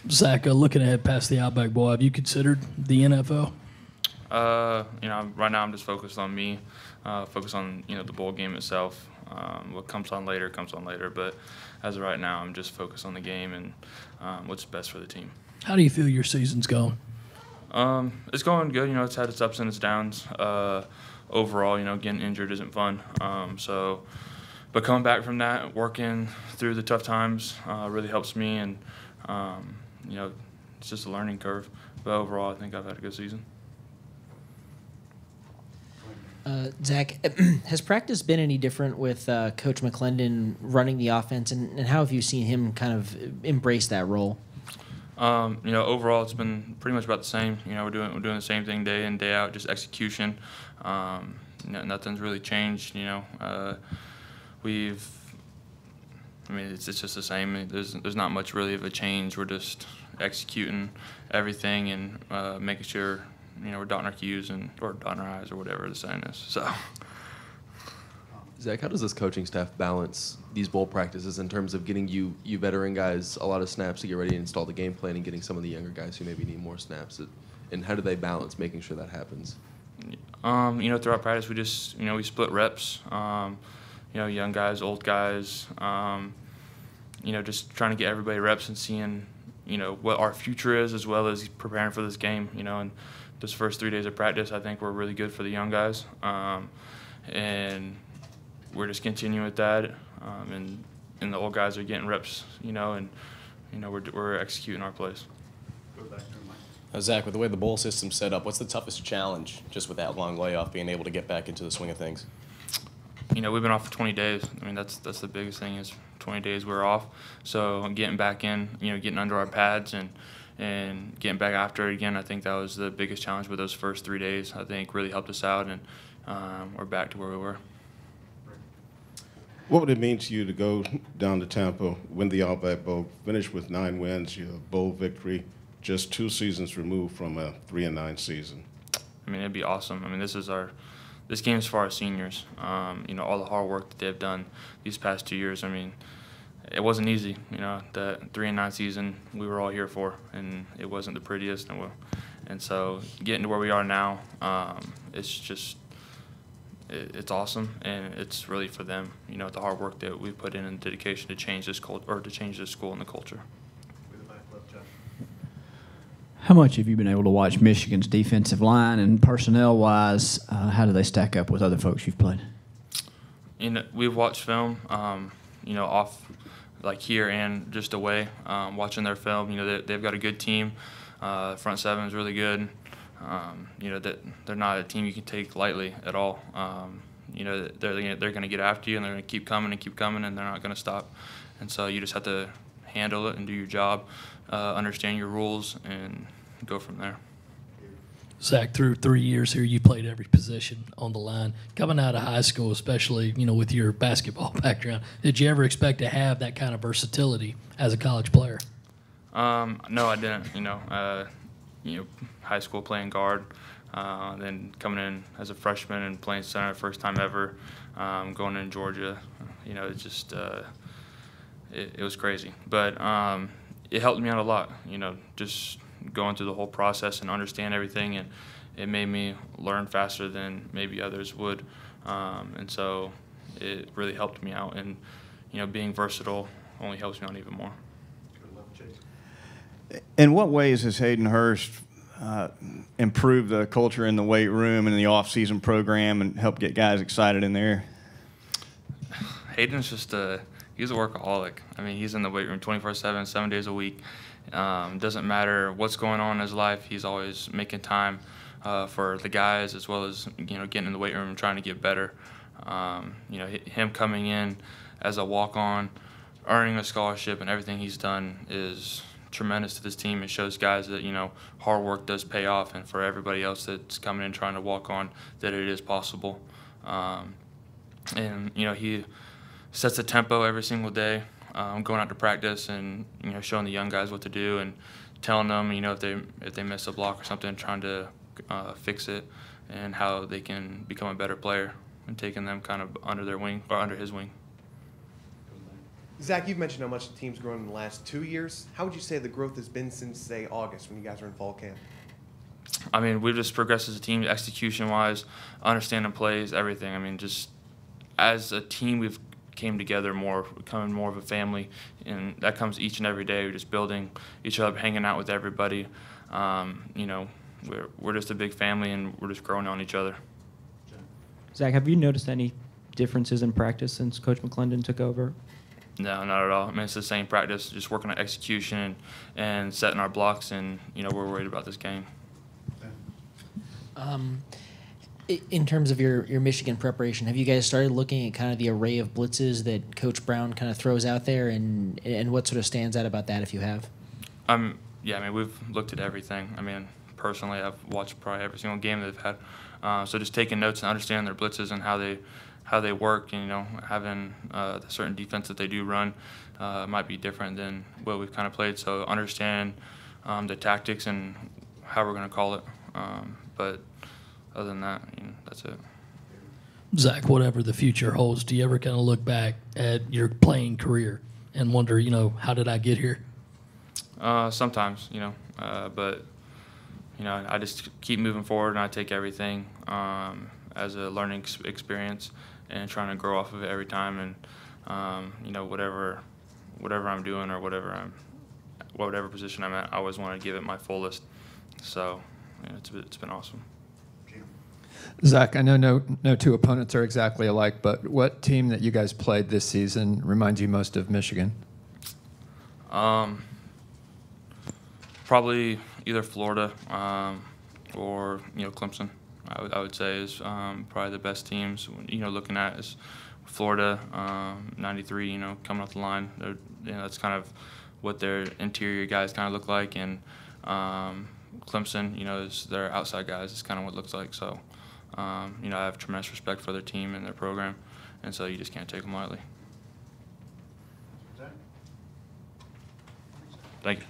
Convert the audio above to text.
Zach, looking ahead past the Outback Bowl, have you considered the NFL? Right now I'm just focused on me, focused on, the bowl game itself. What comes on later comes on later, but as of right now, I'm just focused on the game and what's best for the team. How do you feel your season's going? It's going good. It's had its ups and its downs. Overall, getting injured isn't fun. But coming back from that, working through the tough times really helps me, and it's just a learning curve. But overall, I think I've had a good season. Zach, has practice been any different with Coach McClendon running the offense, and how have you seen him kind of embrace that role? Overall, it's been pretty much about the same. We're doing the same thing day in, day out, just execution. Nothing's really changed. It's just the same. There's not much really of a change. We're just executing everything and making sure we're dotting our Q's or dotting our I's or whatever the saying is. So. Zach, how does this coaching staff balance these bowl practices in terms of getting you veteran guys a lot of snaps to get ready and install the game plan, and getting some of the younger guys who maybe need more snaps? And how do they balance making sure that happens? Throughout practice, we just we split reps. Young guys, old guys. Just trying to get everybody reps and seeing what our future is, as well as preparing for this game. And this first 3 days of practice, I think, were really good for the young guys, and we're just continuing with that, and the old guys are getting reps, and we're executing our plays. Zach, with the way the bowl system's set up, what's the toughest challenge just with that long layoff, being able to get back into the swing of things? We've been off for 20 days. That's the biggest thing is 20 days we're off. So getting back in, getting under our pads and getting back after it again, I think that was the biggest challenge with those first 3 days. I think really helped us out, and we're back to where we were. What would it mean to you to go down to Tampa, win the Outback Bowl, finish with 9 wins, your bowl victory, just 2 seasons removed from a 3-9 season? It'd be awesome. This game's for our seniors. All the hard work that they've done these past 2 years. It wasn't easy. The 3-9 season we were all here for, and it wasn't the prettiest. And so getting to where we are now, it's awesome, and it's really for them. The hard work that we put in and dedication to change this to change this school and the culture. How much have you been able to watch Michigan's defensive line, and personnel-wise, how do they stack up with other folks you've played? We've watched film, off like here and just away, watching their film. They've got a good team. Front seven is really good. That they're not a team you can take lightly at all. They're going to get after you, and they're going to keep coming, and they're not going to stop. And so you just have to handle it and do your job, understand your rules, and go from there. Zach, through 3 years here, you played every position on the line. Coming out of high school, especially, with your basketball background, did you ever expect to have that kind of versatility as a college player? No, I didn't. High school playing guard, then coming in as a freshman and playing center first time ever, going in Georgia. It was crazy. But it helped me out a lot, just going through the whole process and understand everything, and it made me learn faster than maybe others would. And so it really helped me out, and being versatile only helps me out even more. In what ways has Hayden Hurst improved the culture in the weight room and the off-season program and helped get guys excited in there? Hayden's he's a workaholic. He's in the weight room 24/7, 7 days a week. Doesn't matter what's going on in his life, he's always making time for the guys, as well as getting in the weight room and trying to get better. Him coming in as a walk-on, earning a scholarship, and everything he's done is tremendous to this team. It shows guys that hard work does pay off, and for everybody else that's coming in trying to walk on, that it is possible. And he sets the tempo every single day, going out to practice and showing the young guys what to do and telling them if they miss a block or something, trying to fix it, and how they can become a better player, and taking them kind of under their wing or under his wing. Zach, you've mentioned how much the team's grown in the last 2 years. How would you say the growth has been since, say, August when you guys were in fall camp? I mean, we've just progressed as a team, execution-wise, understanding plays, everything. I mean, just as a team, we've came together more, becoming more of a family, and that comes each and every day. We're just building each other, hanging out with everybody. You know, we're just a big family, and we're just growing on each other. Zach, have you noticed any differences in practice since Coach McClendon took over? No, not at all. I mean, it's the same practice, just working on execution and setting our blocks, and, you know, we're worried about this game. In terms of your Michigan preparation, have you guys started looking at kind of the array of blitzes that Coach Brown kind of throws out there, and what sort of stands out about that if you have? Yeah, I mean, we've looked at everything. I mean, personally, I've watched probably every single game that they've had. So just taking notes and understanding their blitzes and how they work, and, you know, having the certain defense that they do run might be different than what we've kind of played. So understand the tactics and how we're going to call it. But other than that, you know, that's it. Zach, whatever the future holds, do you ever kind of look back at your playing career and wonder, you know, how did I get here? Sometimes, you know, but, you know, I just keep moving forward, and I take everything as a learning experience and trying to grow off of it every time. And, you know, whatever I'm doing or whatever position I'm at, I always want to give it my fullest. So, you know, it's been awesome. Zach, I know no two opponents are exactly alike, but what team that you guys played this season reminds you most of Michigan? Probably either Florida or, you know, Clemson. I would say is probably the best teams. You know, looking at is Florida, 93. You know, coming off the line. You know, that's kind of what their interior guys kind of look like, and Clemson, you know, is their outside guys. It's kind of what it looks like. So, you know, I have tremendous respect for their team and their program, and so you just can't take them lightly. Thank you.